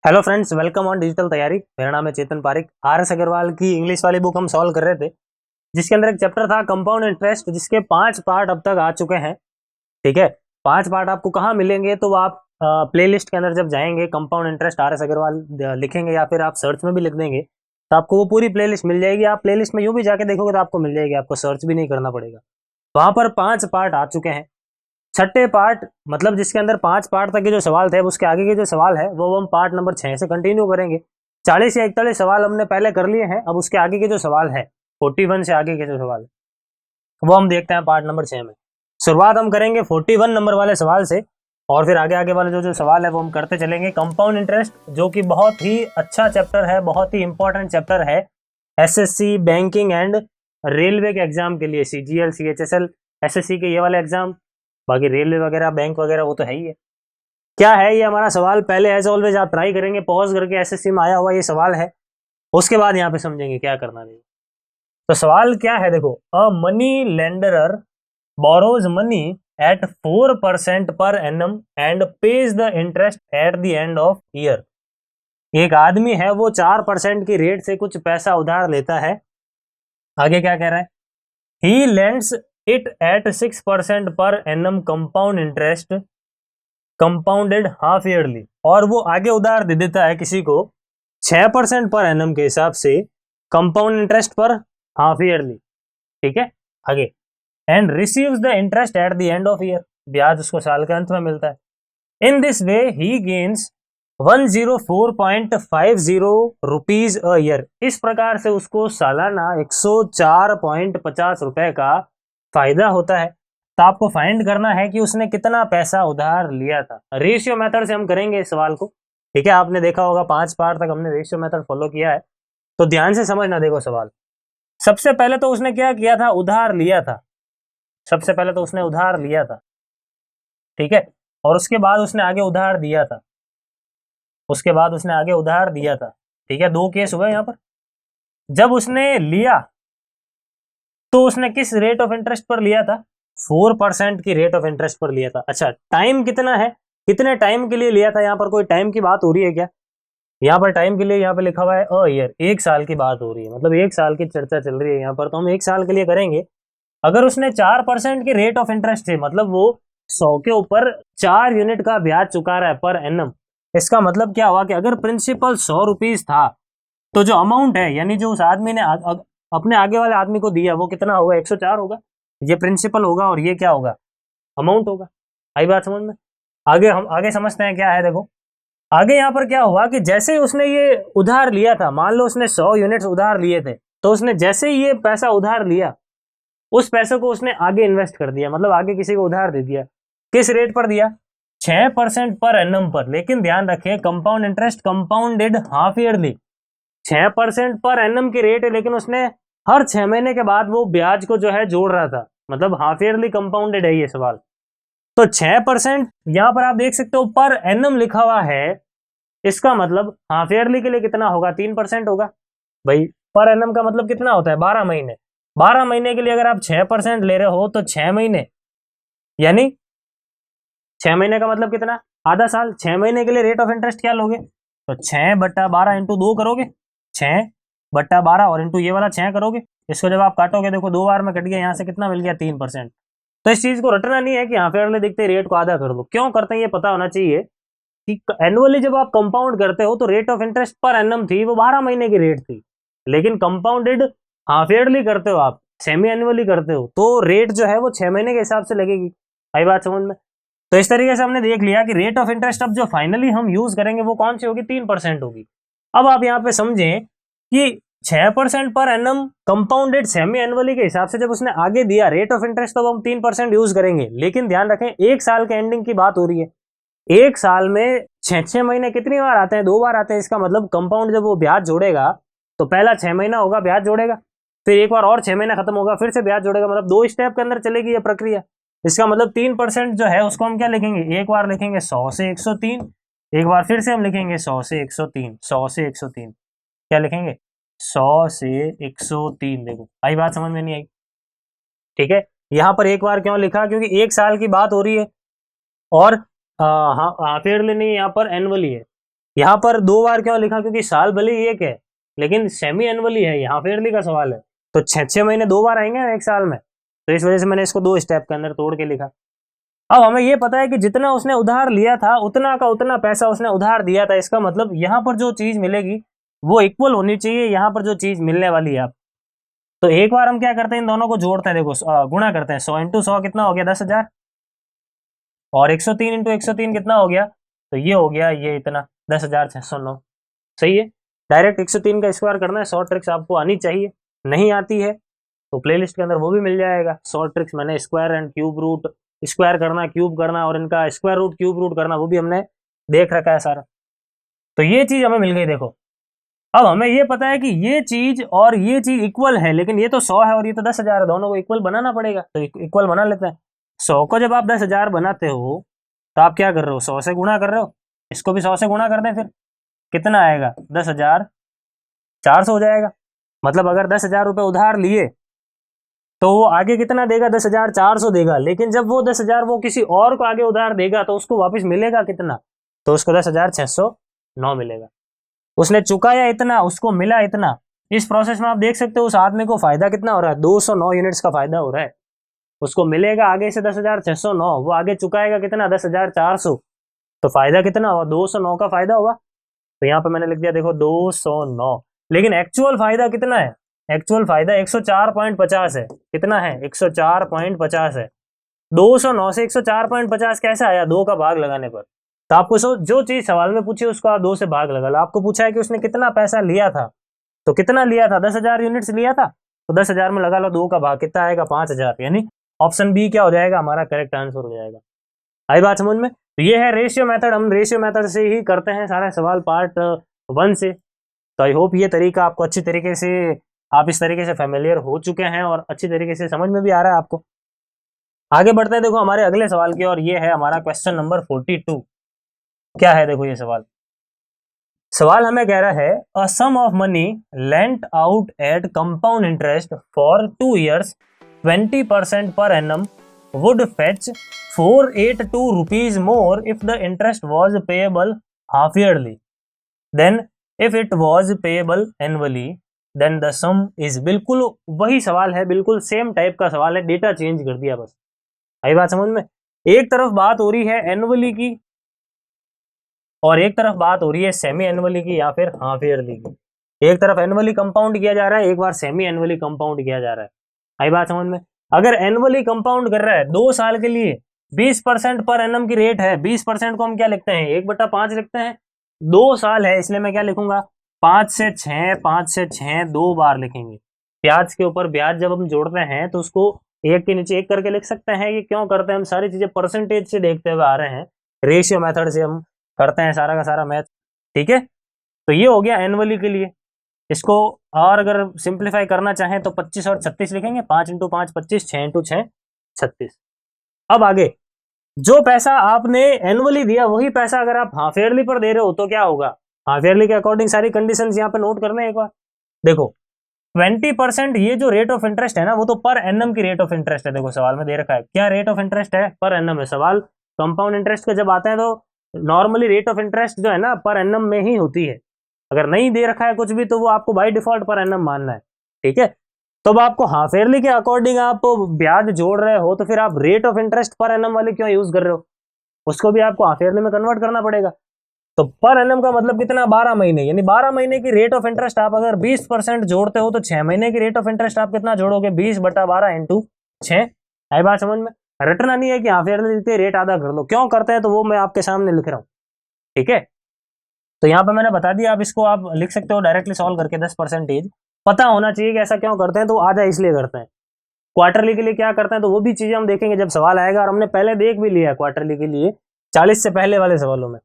Hello friends, welcome on digital तैयारी। मेरा नाम है चेतन पारिक। आर.एस. अग्रवाल की इंग्लिश वाली बुक हम सॉल्व कर रहे थे, जिसके अंदर एक चैप्टर था कंपाउंड इंटरेस्ट, जिसके 5 पार्ट अब तक आ चुके हैं। ठीक है, 5 पार्ट आपको कहाँ मिलेंगे? तो आप प्लेलिस्ट के अंदर जब जाएंगे, कंपाउंड इंटरेस्ट आर.एस. अग्रवाल लिखेंगे या फिर आप सर्च में भी लिख देंगे तो आपको वो पूरी प्लेलिस्ट मिल जाएगी। आप प्लेलिस्ट में यूं भी जाके देखोगे तो आपको मिल जाएगी, आपको सर्च भी नहीं करना पड़ेगा। वहां पर 5 पार्ट आ चुके हैं। छठे पार्ट मतलब जिसके अंदर 5 पार्ट तक के जो सवाल थे, उसके आगे के जो सवाल है वो हम पार्ट नंबर 6 से कंटिन्यू करेंगे। 40 या 41 सवाल हमने पहले कर लिए हैं। अब उसके आगे के जो सवाल है, 41 से आगे के जो सवाल है वो हम देखते हैं पार्ट नंबर 6 में। शुरुआत हम करेंगे 41 नंबर वाले सवाल से, और फिर आगे आगे वाले जो जो सवाल है वो हम करते चलेंगे। कंपाउंड इंटरेस्ट जो कि बहुत ही अच्छा चैप्टर है, बहुत ही इंपॉर्टेंट चैप्टर है एसएससी, बैंकिंग एंड रेलवे के एग्जाम के लिए, सीजीएल, सीएचएसएल, एसएससी के ये वाले एग्जाम। बाकी रेलवे वगैरह, बैंक वगैरह वो तो है ही है। क्या है ये हमारा सवाल? पहले एज ऑलवेज आप ट्राई करेंगे, पॉज करके एसएससी में आया हुआ ये सवाल है, उसके बाद यहाँ पे समझेंगे क्या करना है। तो सवाल क्या है देखो, a money lender borrows money at 4% per annum and page the interest at the end of year. एक आदमी है, वो 4% की रेट से कुछ पैसा उधार लेता है। आगे क्या कह रहा है? ही lends it at 6% per annum compound interest compounded half yearly, और वो आगे उधार दे देता है किसी को 6% पर एनम के हिसाब से कंपाउंड इंटरेस्ट पर हाफ ईयरली। ठीक है, आगे and receives the interest at the end of year, ब्याज उसको साल के अंत में मिलता है। In this way he gains 104.50 rupees a year. इस प्रकार से उसको सालाना 104.50 रुपए का फायदा होता है। तो आपको फाइंड करना है कि उसने कितना पैसा उधार लिया था। रेशियो मेथड से हम करेंगे इस सवाल को। ठीक है, आपने देखा होगा 5 पार्ट तक हमने रेशियो मेथड फॉलो किया है, तो ध्यान से समझना। देखो सवाल, सबसे पहले तो उसने क्या किया था? उधार लिया था। सबसे पहले तो उसने उधार लिया था, ठीक है, और उसके बाद उसने आगे उधार दिया था। उसके बाद उसने आगे उधार दिया था। ठीक है, 2 केस हुए यहाँ पर। जब उसने लिया तो उसने किस रेट ऑफ इंटरेस्ट पर लिया था? 4% की रेट ऑफ इंटरेस्ट पर लिया था। अच्छा, टाइम कितना है? कितने टाइम के लिए लिया था? यहाँ पर कोई टाइम की बात हो रही है क्या? यहाँ पर टाइम के लिए यहाँ पे लिखा हुआ है अ ईयर, 1 साल की बात हो रही है, मतलब 1 साल की चर्चा चल रही है यहाँ पर, तो हम 1 साल के लिए करेंगे। अगर उसने 4% की रेट ऑफ इंटरेस्ट से, मतलब वो 100 के ऊपर 4 यूनिट का ब्याज चुका रहा है पर एनम, इसका मतलब क्या हुआ कि अगर प्रिंसिपल 100 रुपीज था, तो जो अमाउंट है, यानी जो उस आदमी ने अपने आगे वाले आदमी को दिया, वो कितना होगा? 104 होगा। ये प्रिंसिपल होगा और ये क्या होगा? अमाउंट होगा। आई बात समझ में? आगे हम आगे समझते हैं क्या है। देखो आगे यहाँ पर क्या हुआ कि जैसे ही उसने ये उधार लिया था, मान लो उसने 100 यूनिट्स उधार लिए थे, तो उसने जैसे ही ये पैसा उधार लिया, उस पैसे को उसने आगे इन्वेस्ट कर दिया, मतलब आगे किसी को उधार दे दिया। किस रेट पर दिया? 6% पर एनम पर। लेकिन ध्यान रखें, compound interest compounded half yearly. 6% per annum की रेट है, लेकिन उसने हर 6 महीने के बाद वो ब्याज को जो है जोड़ रहा था, मतलब हाफ ईयरली कंपाउंडेड है ये सवाल। तो 6% यहां पर आप देख सकते हो पर एनम लिखा हुआ है, इसका मतलब हाफ ईयरली के लिए कितना होगा? 3% होगा। भाई पर एनम का मतलब कितना होता है? 12 महीने। 12 महीने के लिए अगर आप 6% ले रहे हो तो 6 महीने, यानी 6 महीने का मतलब कितना? आधा साल। 6 महीने के लिए रेट ऑफ इंटरेस्ट क्या लोगे? तो 6/12 इंटू 2 करोगे, 6/12 और इंटू ये वाला 6 करोगे। इसको जब आप काटोगे, देखो 2 बार में कट गया, यहाँ से कितना मिल गया? 3%। तो इस चीज को रटना नहीं है कि यहाँ फेयर दिखते रेट को आधा कर दो। क्यों करते हैं ये पता होना चाहिए कि एनुअली जब आप कंपाउंड करते हो तो rate of interest per annum थी, वो 12 महीने की रेट थी। लेकिन कंपाउंडेड हाफ ईयरली करते हो आप, सेमी एनुअली करते हो, तो रेट जो है वो 6 महीने के हिसाब से लगेगी। आई बात समझ में? तो इस तरीके से हमने देख लिया कि रेट ऑफ इंटरेस्ट अब जो फाइनली हम यूज करेंगे वो कौन सी होगी? 3% होगी। अब आप यहाँ पे समझें कि 6% per annum compounded semi annually के हिसाब से जब उसने आगे दिया रेट ऑफ इंटरेस्ट, तो हम 3% यूज करेंगे। लेकिन ध्यान रखें, 1 साल के एंडिंग की बात हो रही है। 1 साल में 6 महीने कितनी बार आते हैं? 2 बार आते हैं। इसका मतलब कंपाउंड जब वो ब्याज जोड़ेगा तो पहला 6 महीना होगा, ब्याज जोड़ेगा, फिर एक बार और 6 महीना खत्म होगा, फिर से ब्याज जोड़ेगा, मतलब 2 स्टेप के अंदर चलेगी ये प्रक्रिया। इसका मतलब 3% जो है उसको हम क्या लिखेंगे? एक बार लिखेंगे 100 से 103, एक बार फिर से हम लिखेंगे 100 से 103, 100 से 103, क्या लिखेंगे? 100 से 103। देखो आई बात समझ में नहीं आई? ठीक है, यहां पर एक बार क्यों लिखा? क्योंकि 1 साल की बात हो रही है, और हाँ हाफ ईयरली नहीं, यहाँ पर एनुअली है। यहाँ पर 2 बार क्यों लिखा, क्योंकि साल भले ही एक है लेकिन सेमी एनुअली है, यहाँ ईयरली का सवाल है, तो 6 महीने 2 बार आएंगे ना एक साल में, तो इस वजह से मैंने इसको 2 स्टेप के अंदर तोड़ के लिखा। अब हमें ये पता है कि जितना उसने उधार लिया था उतना का उतना पैसा उसने उधार दिया था, इसका मतलब यहाँ पर जो चीज मिलेगी वो इक्वल होनी चाहिए यहाँ पर जो चीज मिलने वाली है। आप तो एक बार हम क्या करते हैं, इन दोनों को जोड़ते हैं, देखो गुणा करते हैं, 100 इंटू 100 कितना हो गया 10,000, और 103 इंटू 103 कितना हो गया, तो ये हो गया ये इतना 10,609। सही है, डायरेक्ट 103 का स्क्वायर करना है, शॉर्ट ट्रिक्स आपको आनी चाहिए, नहीं आती है तो प्लेलिस्ट के अंदर वो भी मिल जाएगा। शॉर्ट ट्रिक्स मैंने square and cube root, square करना, क्यूब करना और इनका स्क्वायर रूट क्यूब रूट करना, वो भी हमने देख रखा है सारा। तो ये चीज हमें मिल गई। देखो अब हमें ये पता है कि ये चीज और ये चीज इक्वल है, लेकिन ये तो 100 है और ये तो 10,000 है, दोनों को इक्वल बनाना पड़ेगा, तो इक्वल बना लेते हैं। 100 को जब आप 10,000 बनाते हो तो आप क्या कर रहे हो, 100 से गुणा कर रहे हो, इसको भी 100 से गुणा कर दें, फिर कितना आएगा 10,400 हो जाएगा। मतलब अगर 10,000 रुपये उधार लिए तो वो आगे कितना देगा, 10,400 देगा, लेकिन जब वो 10,000 वो किसी और को आगे उधार देगा तो उसको वापस मिलेगा कितना, तो उसको 10,609 मिलेगा। उसने चुकाया इतना, उसको मिला इतना। इस प्रोसेस में आप देख सकते हो उस आदमी को फायदा कितना हो रहा है, 209 यूनिट्स का फायदा हो रहा है। उसको मिलेगा आगे से 10,609, वो आगे चुकाएगा कितना 10,400, तो फायदा कितना हुआ, 209 का फायदा हुआ। तो यहाँ पे मैंने लिख दिया देखो 209, लेकिन एक्चुअल फायदा कितना है, एक्चुअल फायदा 104.50 है। कितना है, 104.50 है। 209 से 104.50 कैसे आया, 2 का भाग लगाने पर। तो आपको जो चीज सवाल में पूछी उसको आप 2 से भाग लगा लो। आपको पूछा है कि उसने कितना पैसा लिया था, तो कितना लिया था, 10,000 यूनिट्स लिया था, तो 10,000 में लगा लो 2 का भाग, कितना आएगा 5,000, यानी ऑप्शन बी क्या हो जाएगा, हमारा करेक्ट आंसर हो जाएगा। आई बात समझ में। तो ये है रेशियो मेथड, हम रेशियो मेथड से ही करते हैं सारे सवाल पार्ट 1 से। तो आई होप ये तरीका आपको अच्छी तरीके से, आप इस तरीके से फेमिलियर हो चुके हैं और अच्छी तरीके से समझ में भी आ रहा है आपको। आगे बढ़ते हैं देखो हमारे अगले सवाल की, और ये है हमारा क्वेश्चन नंबर 42। क्या है देखो ये सवाल, सवाल हमें कह रहा है a sum of money lent out at compound interest for 2 years 20% per annum would fetch 482 rupees more if the interest was payable half yearly. Then if it was payable annually then the sum is। बिल्कुल वही सवाल है, बिल्कुल same type का सवाल है, data change कर दिया बस। आई बात समझ में। एक तरफ बात हो रही है एनुअली की और एक तरफ बात हो रही है सेमी एनुअली की या फिर हाफ ईयरली की। एक तरफ एनुअली कंपाउंड किया जा रहा है, एक बार सेमी एनुअली कंपाउंड किया जा रहा है। आई बात समझ में। अगर एनुअली कंपाउंड कर रहा है 2 साल के लिए 20% पर एनम की रेट है, 20% को हम क्या लिखते हैं 1/5 लिखते हैं। 2 साल है इसलिए मैं क्या लिखूंगा 5 से 6, 5 से 6 2 बार लिखेंगे। ब्याज के ऊपर ब्याज जब हम जोड़ते हैं तो उसको एक के नीचे एक करके लिख सकते हैं। ये क्यों करते हैं, हम सारी चीजें परसेंटेज से देखते हुए आ रहे हैं, रेशियो मेथड से हम करते हैं सारा का सारा मैथ। ठीक है, तो ये हो गया एनुअली के लिए। इसको और अगर सिंप्लीफाई करना चाहें तो 25 और 36 लिखेंगे, 5 इंटू 5 25, 6 इंटू 6 36। अब आगे जो पैसा आपने एनुअली दिया वही पैसा अगर आप हाफ ईयरली पर दे रहे हो तो क्या होगा, हाफ ईयरली के अकॉर्डिंग सारी कंडीशंस यहाँ पे नोट करने एक बार। देखो 20% ये जो रेट ऑफ इंटरेस्ट है ना वो तो पर एनम की रेट ऑफ इंटरेस्ट है। देखो सवाल में दे रखा है क्या रेट ऑफ इंटरेस्ट है, पर एनम है। सवाल कंपाउंड इंटरेस्ट का जब आता है तो नॉर्मली रेट ऑफ इंटरेस्ट जो है ना पर एनम में ही होती है। अगर नहीं दे रखा है कुछ भी तो वो आपको बाय डिफॉल्ट पर एनम मानना है। ठीक है, तो अब आपको हाफ ईयरली के अकॉर्डिंग आप ब्याज जोड़ रहे हो तो फिर आप rate of interest per annum वाले क्यों यूज कर रहे हो, उसको भी आपको हाफ ईयरली में कन्वर्ट करना पड़ेगा। तो पर एनम का मतलब कितना 12 महीने, यानी 12 महीने की रेट ऑफ इंटरेस्ट आप अगर 20% जोड़ते हो तो 6 महीने की रेट ऑफ इंटरेस्ट आप कितना जोड़ोगे 20/12 इंटू 6। आई बात समझ में। रटना नहीं है कि हाफ ईयरली रेट आधा कर लो, क्यों करते हैं तो वो मैं आपके सामने लिख रहा हूँ। ठीक है, तो यहाँ पे मैंने बता दिया, आप इसको आप लिख सकते हो डायरेक्टली सॉल्व करके। 10% पता होना चाहिए कि ऐसा क्यों करते हैं, तो आधा इसलिए करते हैं। क्वार्टरली के लिए क्या करते हैं तो वो भी चीजें हम देखेंगे जब सवाल आएगा, और हमने पहले देख भी लिया क्वार्टरली के लिए 40 से पहले वाले सवालों में।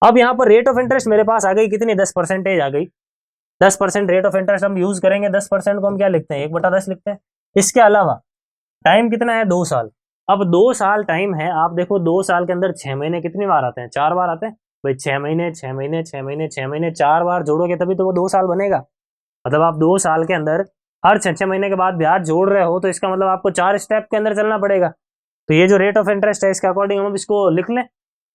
अब यहाँ पर रेट ऑफ इंटरेस्ट मेरे पास आ गई कितनी, 10% आ गई। 10% रेट ऑफ इंटरेस्ट हम यूज करेंगे। 10% को हम क्या लिखते हैं 1/10 लिखते हैं। इसके अलावा टाइम कितना है 2 साल। अब 2 साल टाइम है, आप देखो 2 साल के अंदर 6 महीने कितनी बार आते हैं, 4 बार आते हैं भाई। 6 महीने 6 महीने 6 महीने 6 महीने 4 बार जोड़ोगे तभी तो वो 2 साल बनेगा। मतलब आप 2 साल के अंदर हर 6 महीने के बाद ब्याज जोड़ रहे हो तो इसका मतलब आपको 4 स्टेप के अंदर चलना पड़ेगा। तो ये जो रेट ऑफ इंटरेस्ट है इसके अकॉर्डिंग हम इसको लिख लें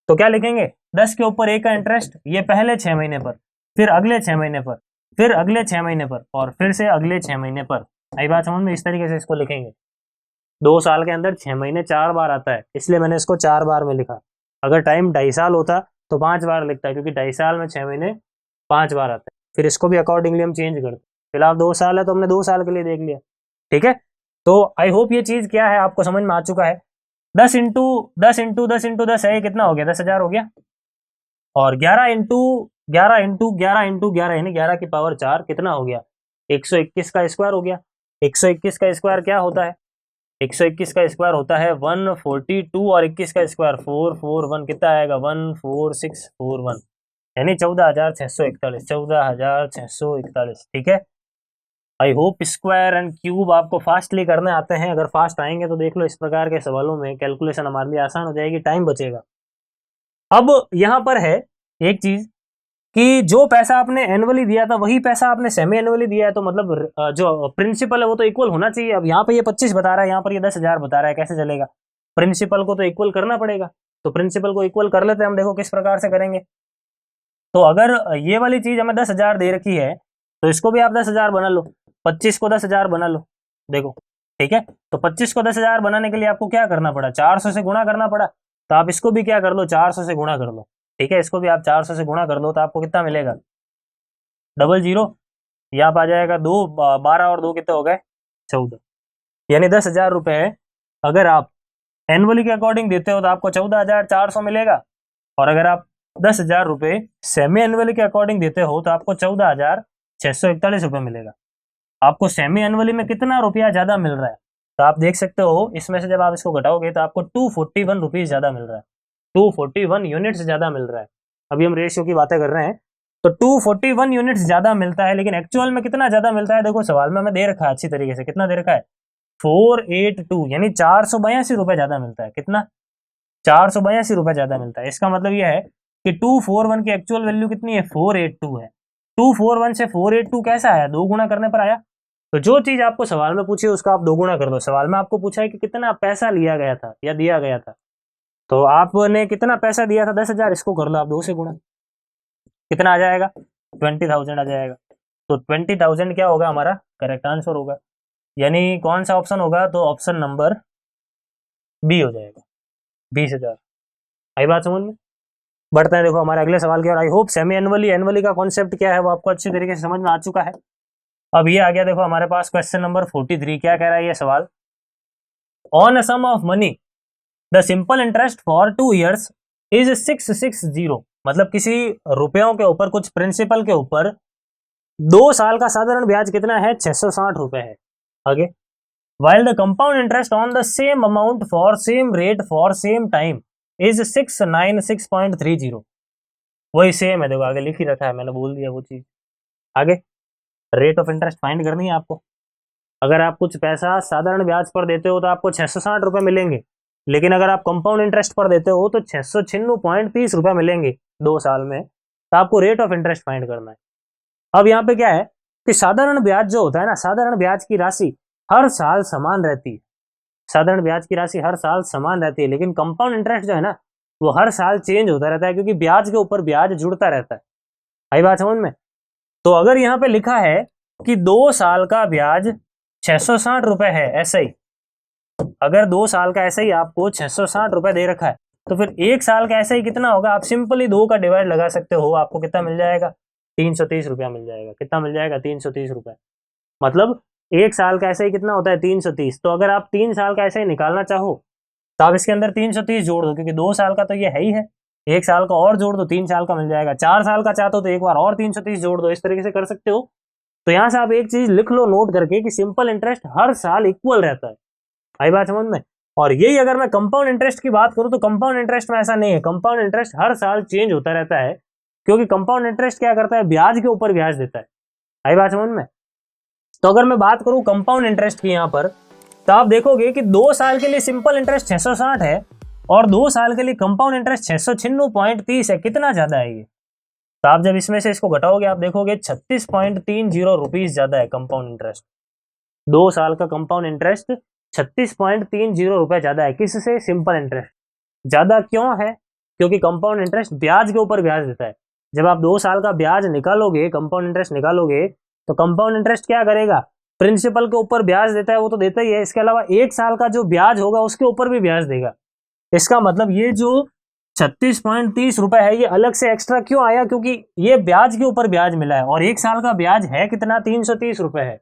तो क्या लिखेंगे, 10 के ऊपर 1 का इंटरेस्ट, ये पहले 6 महीने पर, फिर अगले 6 महीने पर, फिर अगले 6 महीने पर, और फिर से अगले 6 महीने पर। आई बात समझ में? इस तरीके से इसको लिखेंगे। 2 साल के अंदर 6 महीने 4 बार आता है, इसलिए मैंने इसको 4 बार में लिखा। अगर टाइम 2.5 साल होता तो 5 बार लिखता, क्योंकि 2.5 साल में 6 महीने 5 बार आता है। फिर इसको भी अकॉर्डिंगली हम चेंज करते। फिलहाल 2 साल है तो हमने 2 साल के लिए देख लिया। ठीक है, तो आई होप ये चीज क्या है आपको समझ में आ चुका है। 10 इंटू 10 इंटू 10 इंटू 10 है, कितना हो गया, 10,000 हो गया। और 11 इंटू 11 इंटू 11 इंटू 11 यानी 11 की पावर 4 कितना हो गया, 121 का स्क्वायर हो गया। 121 का स्क्वायर क्या होता है, 121 का स्क्वायर होता है 142, और 21 का स्क्वायर 441, कितना आएगा 14641, यानी 14,641, 14,641। ठीक है, I hope square and cube आपको फास्टली करने आते हैं। अगर फास्ट आएंगे तो देख लो इस प्रकार के सवालों में कैलकुलेशन हमारे लिए आसान हो जाएगी, टाइम बचेगा। अब यहाँ पर है एक चीज कि जो पैसा आपने एनुअली दिया था वही पैसा आपने सेमी एनुअली दिया है, तो मतलब जो प्रिंसिपल है वो तो इक्वल होना चाहिए। अब यहाँ पे ये 25 बता रहा है, यहाँ पर ये 10,000 बता रहा है, कैसे चलेगा, प्रिंसिपल को तो इक्वल करना पड़ेगा। तो प्रिंसिपल को इक्वल कर लेते हैं हम, देखो किस प्रकार से करेंगे। तो अगर ये वाली चीज हमें 10,000 दे रखी है तो इसको भी आप 10,000 बना लो, 25 को 10,000 बना लो। देखो ठीक है, तो 25 को 10,000 बनाने के लिए आपको क्या करना पड़ा, 400 से गुणा करना पड़ा। तो आप इसको भी क्या कर लो, 400 से गुणा कर लो। ठीक है, इसको भी आप 400 से गुणा कर लो तो आपको कितना मिलेगा, 00, यहाँ पर आ जाएगा 2, 12 और 2 कितने हो गए, 14। यानी 10,000 रुपए अगर आप एनुअली के अकॉर्डिंग देते हो तो आपको 14,400 मिलेगा, और अगर आप 10,000 रुपए सेमी एनुअली के अकॉर्डिंग देते हो तो आपको 14,641 रुपए मिलेगा। आपको सेमी एनुअली में कितना रुपया ज्यादा मिल रहा है, तो आप देख सकते हो इसमें से जब आप इसको घटाओगे तो आपको 241 रुपीज ज्यादा मिल रहा है, 241 यूनिट्स ज्यादा मिल रहा है। अभी हम रेशियो की बातें कर रहे हैं, तो 241 यूनिट्स ज्यादा मिलता है, लेकिन एक्चुअल में कितना ज्यादा मिलता है, देखो सवाल में हमें दे रखा है अच्छी तरीके से, कितना दे रखा है, 482, यानी 482 रुपए ज्यादा मिलता है। कितना, 482 रुपए ज्यादा मिलता है। इसका मतलब यह है कि 241 की एक्चुअल वैल्यू कितनी है, 482 है। 241 से 482 कैसा आया, 2 गुना करने पर आया। तो जो चीज आपको सवाल में पूछी उसका आप 2 गुना कर दो। सवाल में आपको पूछा है कि कितना पैसा लिया गया था या दिया गया था, तो आपने कितना पैसा दिया था, 10,000, इसको कर लो आप 2 से गुणा, कितना आ जाएगा, 20,000 आ जाएगा। तो 20,000 क्या होगा, हमारा करेक्ट आंसर होगा। यानी कौन सा ऑप्शन होगा, तो ऑप्शन नंबर बी हो जाएगा, 20,000। आई बात समझ में? बढ़ते हैं देखो हमारे अगले सवाल की, और आई होप सेमी एनुअली का कॉन्सेप्ट क्या है वो आपको अच्छी तरीके से समझ में आ चुका है। अब ये आ गया देखो हमारे पास क्वेश्चन नंबर 43। क्या कह रहा है ये सवाल, on a sum of money the simple interest for 2 years is 660, मतलब किसी रुपयों के ऊपर, कुछ प्रिंसिपल के ऊपर 2 साल का साधारण ब्याज कितना है, 660 रुपए है। आगे, while the compound interest on the same amount for same rate for same time is 696.30, वही सेम है, देखो आगे लिख ही रखा है, मैंने बोल दिया वो चीज। आगे, रेट ऑफ इंटरेस्ट फाइंड करनी है आपको। अगर आप कुछ पैसा साधारण ब्याज पर देते हो तो आपको 660 रुपए मिलेंगे, लेकिन अगर आप कंपाउंड इंटरेस्ट पर देते हो तो 696.30 रुपए मिलेंगे 2 साल में। तो आपको रेट ऑफ इंटरेस्ट फाइंड करना है। अब यहाँ पे क्या है कि साधारण ब्याज जो होता है ना, साधारण ब्याज की राशि हर साल समान रहती है, साधारण ब्याज की राशि हर साल समान रहती है, लेकिन कंपाउंड इंटरेस्ट जो है ना वो हर साल चेंज होता रहता है, क्योंकि ब्याज के ऊपर ब्याज जुड़ता रहता है। आई बात समझ में? तो अगर यहाँ पे लिखा है कि 2 साल का ब्याज 660 रुपए है, ऐसे ही अगर 2 साल का ऐसे ही आपको 660 रुपए दे रखा है, तो फिर 1 साल का ऐसे ही कितना होगा, आप सिंपली 2 का डिवाइड लगा सकते हो, आपको कितना मिल जाएगा, 330 रुपया मिल जाएगा। कितना मिल जाएगा, 330 रुपए। मतलब 1 साल का ऐसे ही कितना होता है, 330। तो अगर आप 3 साल का ऐसे ही निकालना चाहो तो आप इसके अंदर 330 जोड़ दो, क्योंकि 2 साल का तो ये है ही है, 1 साल का और जोड़ दो, 3 साल का मिल जाएगा। 4 साल का चाहते हो तो एक बार और 330 जोड़ दो, इस तरीके से कर सकते हो। तो यहाँ से आप एक चीज लिख लो नोट करके कि सिंपल इंटरेस्ट हर साल इक्वल रहता है। आई बात समझ में? और यही अगर मैं कंपाउंड इंटरेस्ट की बात करूं तो कंपाउंड इंटरेस्ट में ऐसा नहीं है, कंपाउंड इंटरेस्ट हर साल चेंज होता रहता है, क्योंकि कंपाउंड इंटरेस्ट क्या करता है, ब्याज के ऊपर ब्याज देता है। आई बात समझ में? तो अगर मैं बात करूं कंपाउंड इंटरेस्ट की यहाँ पर, तो आप देखोगे कि 2 साल के लिए सिंपल इंटरेस्ट 660 है और 2 साल के लिए कंपाउंड इंटरेस्ट 696.30 है। कितना ज्यादा है ये? तो आप जब इसमें से इसको घटाओगे आप देखोगे 36.30 रुपीज ज्यादा है कंपाउंड इंटरेस्ट। 2 साल का कंपाउंड इंटरेस्ट 36.30 रुपए ज्यादा है, किससे, सिंपल इंटरेस्ट। ज्यादा क्यों है? क्योंकि कंपाउंड इंटरेस्ट ब्याज के ऊपर ब्याज देता है। जब आप 2 साल का ब्याज निकालोगे, कंपाउंड इंटरेस्ट निकालोगे, तो कंपाउंड इंटरेस्ट क्या करेगा, प्रिंसिपल के ऊपर ब्याज देता है, वो तो देता ही है, इसके अलावा 1 साल का जो ब्याज होगा उसके ऊपर भी ब्याज देगा। इसका मतलब ये जो 36.30 रुपए है ये अलग से एक्स्ट्रा क्यों आया, क्योंकि ये ब्याज के ऊपर ब्याज मिला है, और 1 साल का ब्याज है कितना, 330 रुपए है,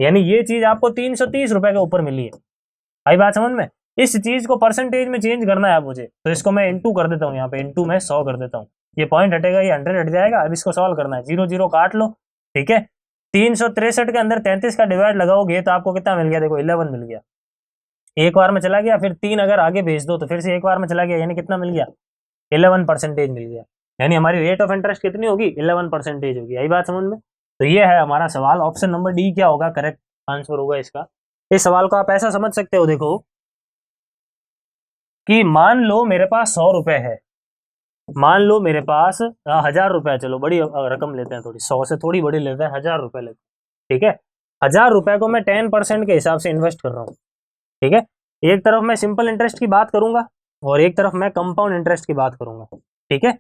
यानी ये चीज आपको 330 रुपए के ऊपर मिली है। आई बात समझ में। इस चीज को परसेंटेज में चेंज करना है मुझे, तो इसको मैं इंटू कर देता हूँ, यहाँ पे इंटू में 100 कर देता हूँ, ये पॉइंट हटेगा, ये 100 हट जाएगा। अब इसको सॉल्व करना है, 0 0 काट लो, ठीक है। 363 के अंदर 33 का डिवाइड लगाओगे तो आपको कितना मिल गया, देखो 11 मिल गया, एक बार में चला गया, फिर 3 अगर आगे भेज दो तो फिर से एक बार में चला गया, यानी कितना मिल गया, 11% मिल गया, यानी हमारी रेट ऑफ इंटरेस्ट कितनी होगी, 11% होगी। यही बात समझ में। तो ये है हमारा सवाल, ऑप्शन नंबर डी क्या होगा, करेक्ट आंसर होगा इसका। इस सवाल को आप ऐसा समझ सकते हो, देखो कि मान लो मेरे पास 100 रुपए है, मान लो मेरे पास 1000 रुपए, चलो बड़ी रकम लेते हैं, थोड़ी 100 से थोड़ी बड़ी लेते हैं, 1000 रुपए लेते हैं, ठीक है। 1000 रुपए को मैं 10% के हिसाब से इन्वेस्ट कर रहा हूँ, ठीक है। एक तरफ मैं सिंपल इंटरेस्ट की बात करूंगा और एक तरफ मैं कंपाउंड इंटरेस्ट की बात करूंगा, ठीक है।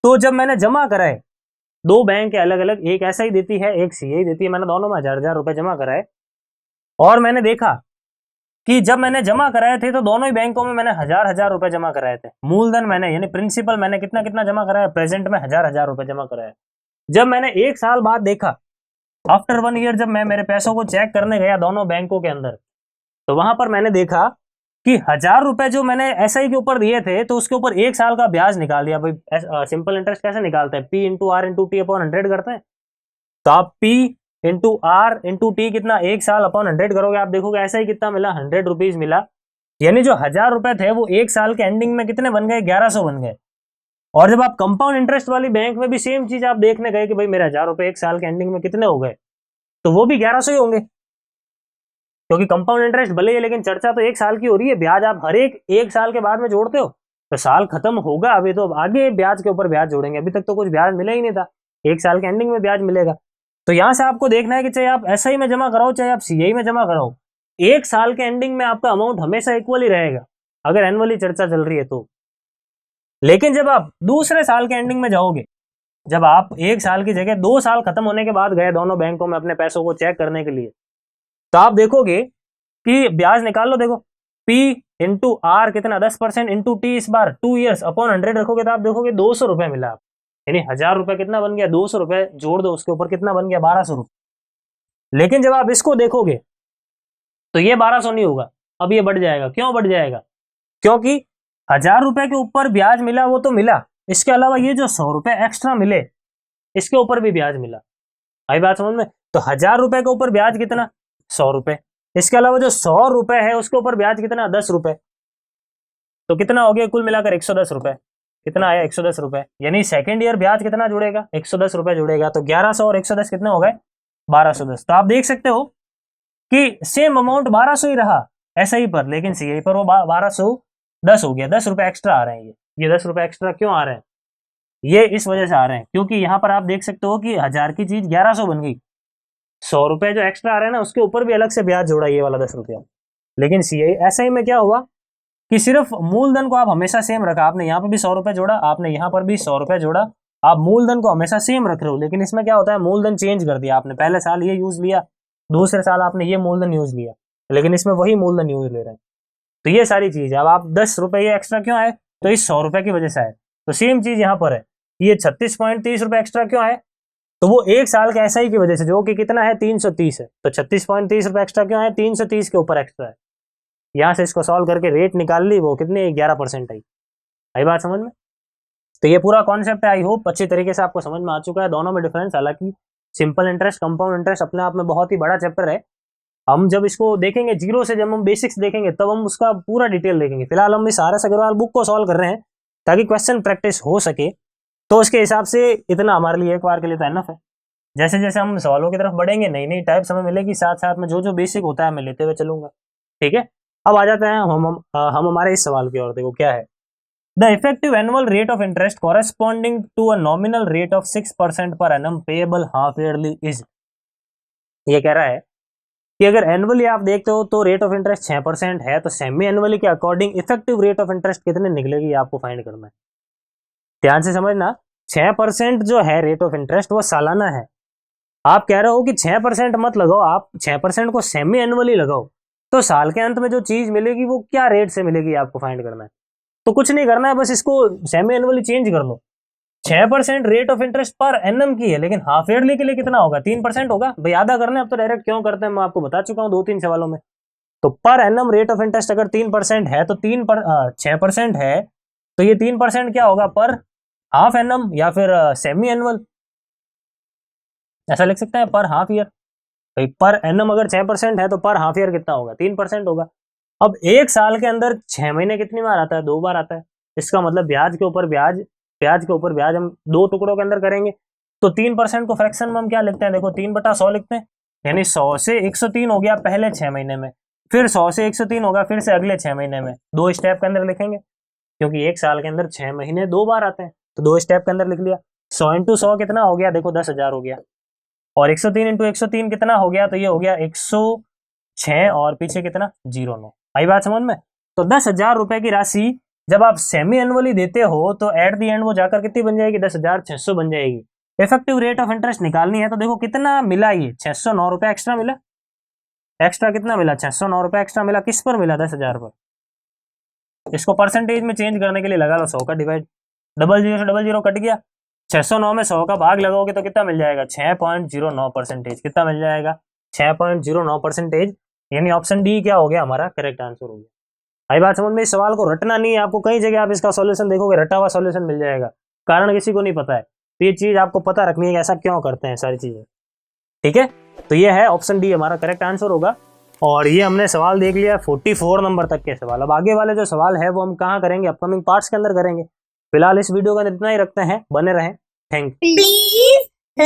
तो जब मैंने जमा कराए, 2 बैंक है अलग अलग, एक ऐसा ही देती है, एक सीए देती है, मैंने दोनों में 1000 रुपए जमा कराए, और मैंने देखा कि जब मैंने जमा कराए थे तो दोनों ही बैंकों में मैंने 1000 रुपए जमा कराए थे। मूलधन मैंने यानी प्रिंसिपल मैंने कितना कितना जमा कराया, प्रेजेंट में 1000 रुपए जमा कराया। जब मैंने 1 साल बाद देखा, आफ्टर 1 ईयर, जब मैं मेरे पैसों को चेक करने गया दोनों बैंकों के अंदर, तो वहां पर मैंने देखा कि 1000 रुपए जो मैंने एसआई के ऊपर दिए थे, तो उसके ऊपर 1 साल का ब्याज निकाल दिया। भाई सिंपल इंटरेस्ट कैसे निकालते हैं, P into R into T upon 100 करते हैं, तो आप P into R into T कितना, 1 साल अपॉन 100 करोगे, आप देखोगे ऐसा ही कितना मिला, 100 रुपीज मिला। यानी जो 1000 रुपए थे वो 1 साल के एंडिंग में कितने बन गए, 1100 बन गए। और जब आप कंपाउंड इंटरेस्ट वाली बैंक में भी सेम चीज आप देखने गए कि भाई मेरे 1000 रुपए 1 साल के एंडिंग में कितने हो गए, तो वो भी 1100 ही होंगे, क्योंकि कंपाउंड इंटरेस्ट भले ही, लेकिन चर्चा तो 1 साल की हो रही है, ब्याज आप हर एक साल के बाद में जोड़ते हो, तो साल खत्म होगा अभी, तो आगे ब्याज के ऊपर ब्याज जोड़ेंगे, अभी तक तो कुछ ब्याज मिला ही नहीं था, 1 साल के एंडिंग में ब्याज मिलेगा। तो यहां से आपको देखना है कि चाहे आप एसआई में जमा कराओ चाहे आप सीआई में जमा कराओ, 1 साल के एंडिंग में आपका अमाउंट हमेशा इक्वल ही रहेगा, अगर एनुअली चर्चा चल रही है तो। लेकिन जब आप दूसरे साल के एंडिंग में जाओगे, जब आप 1 साल की जगह 2 साल खत्म होने के बाद गए दोनों बैंकों में अपने पैसों को चेक करने के लिए, तो आप देखोगे कि ब्याज निकाल लो, देखो पी इंटू आर कितना, 10% इंटू टी, इस बार 2 ईयर्स अपॉन 100 रखोगे तो आप देखोगे 200 रुपए मिला, यानी 1000 रुपए कितना बन गया, 200 रुपए जोड़ दो उसके ऊपर कितना बन गया, 1200 रुपए। लेकिन जब आप इसको देखोगे तो ये 1200 नहीं होगा, अब ये बढ़ जाएगा। क्यों बढ़ जाएगा, क्योंकि 1000 रुपए के ऊपर ब्याज मिला वो तो मिला, इसके अलावा ये जो 100 रुपए एक्स्ट्रा मिले इसके ऊपर भी ब्याज मिला। आई बात समझ में। तो 1000 रुपए के ऊपर ब्याज कितना, 100 रुपए, इसके अलावा जो 100 रुपए है उसके ऊपर ब्याज कितना, 10 रुपए, तो कितना हो गया कुल मिलाकर 110 रुपए। कितना आया, 110 रुपए, यानी सेकेंड ईयर ब्याज कितना जुड़ेगा, 110 रुपए जुड़ेगा, तो 1100 और 110 कितने हो गए, 1210। तो आप देख सकते हो कि सेम अमाउंट 1200 ही रहा एसआई पर, लेकिन सीआई पर वो 1210 हो गया, 10 रुपए एक्स्ट्रा आ रहे हैं। ये 10 रुपए एक्स्ट्रा क्यों आ रहे हैं, ये इस वजह से आ रहे हैं क्योंकि यहाँ पर आप देख सकते हो कि 1000 की चीज 1100 बन गई, 100 रुपए जो एक्स्ट्रा आ रहे हैं ना उसके ऊपर भी अलग से ब्याज जोड़ा, ये वाला 10 रुपया। लेकिन सीआई एसआई में क्या हुआ कि सिर्फ मूलधन को आप हमेशा सेम रखा, आपने यहाँ पर भी 100 रुपए जोड़ा, आपने यहाँ पर भी 100 रुपए जोड़ा, आप मूलधन को हमेशा सेम रख रहे हो। लेकिन इसमें क्या होता है, मूलधन चेंज कर दिया आपने, पहले साल ये यूज लिया, दूसरे साल आपने ये मूलधन यूज लिया, लेकिन इसमें वही मूलधन यूज ले रहे हैं। तो ये सारी चीज है। अब आप 10 रुपए ये एक्स्ट्रा क्यों आए, तो इस 100 रुपए की वजह से आए। तो सेम चीज यहाँ पर है, ये 36.30 रुपए एक्स्ट्रा क्यों आए, तो वो 1 साल के एसआई की वजह से, जो कि कितना है 330 है, तो 36.30 रुपए एक्स्ट्रा क्यों आए, 330 के ऊपर एक्स्ट्रा है। यहाँ से इसको सॉल्व करके रेट निकाल ली, वो कितनी 11% आई बात समझ में। तो ये पूरा कॉन्सेप्ट है, आई होप अच्छी तरीके से आपको समझ में आ चुका है। दोनों में डिफरेंस, हालांकि सिंपल इंटरेस्ट कंपाउंड इंटरेस्ट अपने आप में बहुत ही बड़ा चैप्टर है, हम जब इसको देखेंगे जीरो से, जब हम बेसिक्स देखेंगे तब हम उसका पूरा डिटेल देखेंगे। फिलहाल हम इस आर.एस. अग्रवाल बुक को सॉल्व कर रहे हैं ताकि क्वेश्चन प्रैक्टिस हो सके, तो उसके हिसाब से इतना हमारे लिए एक बार के लिए तो एनफ है। जैसे जैसे हम सवालों की तरफ बढ़ेंगे नई नई टाइप्स हमें मिलेगी, साथ साथ में जो जो बेसिक होता है मैं लेते हुए चलूंगा, ठीक है। अब आ जाते हैं हम हमारे इस सवाल की ओर। देखो क्या है, the effective annual rate of interest corresponding to a nominal rate of 6% per annum payable half yearly is. ये कह रहा है कि अगर एनुअली आप देखते हो तो रेट ऑफ इंटरेस्ट 6% है, तो सेमी एनुअली के according effective rate of interest कितने निकलेगी आपको फाइंड करना है। ध्यान से समझना, 6% जो है रेट ऑफ इंटरेस्ट वो सालाना है। आप कह रहे हो कि 6% मत लगाओ, आप 6% को सेमी एनुअली लगाओ, तो साल के अंत में जो चीज मिलेगी वो क्या रेट से मिलेगी आपको फाइंड करना है। तो कुछ नहीं करना है, बस इसको सेमी एनुअली चेंज कर लो। 6% rate of interest per annum की है, लेकिन हाफ ईयरली के लिए कितना होगा, 3% होगा भाई। आधा करना है अब तो डायरेक्ट क्यों करते हैं, मैं आपको बता चुका हूँ 2-3 सवालों में। तो per annum rate of interest अगर 3% है तो 6% है, तो ये 3% क्या होगा, पर हाफ एनम या फिर सेमी एनुअल, ऐसा लिख सकते हैं, पर हाफ ईयर। भाई पर एनम अगर 6% है तो पर हाफ ईयर कितना होगा, 3% होगा। अब एक साल के अंदर 6 महीने कितनी बार आता है, 2 बार आता है। इसका मतलब ब्याज के ऊपर ब्याज, ब्याज के ऊपर ब्याज हम 2 टुकड़ों के अंदर करेंगे। तो 3% को फ्रैक्शन में हम क्या लिखते हैं, देखो 3/100 लिखते हैं, यानी 100 से 103 हो गया पहले 6 महीने में, फिर 100 से 103 होगा फिर से अगले 6 महीने में। 2 स्टेप के अंदर लिखेंगे, क्योंकि एक साल के अंदर 6 महीने 2 बार आते हैं, तो 2 स्टेप के अंदर लिख लिया। 100 × 100 कितना हो गया, देखो 10,000 हो गया। और 103 × 103 कितना हो गया, तो ये हो गया 106 और पीछे कितना 09। आई बात समझ में। तो 10,000 रुपए की राशि जब आप सेमी एनुअली देते हो तो एट द एंड वो जाकर कितनी बन जाएगी, 10,600 बन जाएगी। इफेक्टिव रेट ऑफ इंटरेस्ट निकालनी है तो देखो कितना मिला, ये 609 रुपए एक्स्ट्रा मिला। एक्स्ट्रा कितना मिला, 609 रुपए एक्स्ट्रा मिला। किस पर मिला, 10,000 पर। इसको परसेंटेज में चेंज करने के लिए लगा लो 100 का डिवाइड, 00 से 00 कट गया। 609 में 100 का भाग लगाओगे तो कितना मिल जाएगा, 6.09%। कितना मिल जाएगा, 6.09%। यानी ऑप्शन डी क्या हो गया हमारा करेक्ट आंसर हो गया। आई बात समझ में। इस सवाल को रटना नहीं है आपको, कई जगह आप इसका सॉल्यूशन देखोगे रटा हुआ सॉल्यूशन मिल जाएगा, कारण किसी को नहीं पता है। तो ये चीज आपको पता रखनी है कि ऐसा क्यों करते हैं सारी चीजें, ठीक है। तो ये है ऑप्शन डी हमारा करेक्ट आंसर होगा। और ये हमने सवाल देख लिया 44 नंबर तक के सवाल। अब आगे वाले जो सवाल है वो हम कहाँ करेंगे, अपकमिंग पार्ट्स के अंदर करेंगे। फिलहाल इस वीडियो का इतना ही रखते हैं, बने रहें, थैंक यू।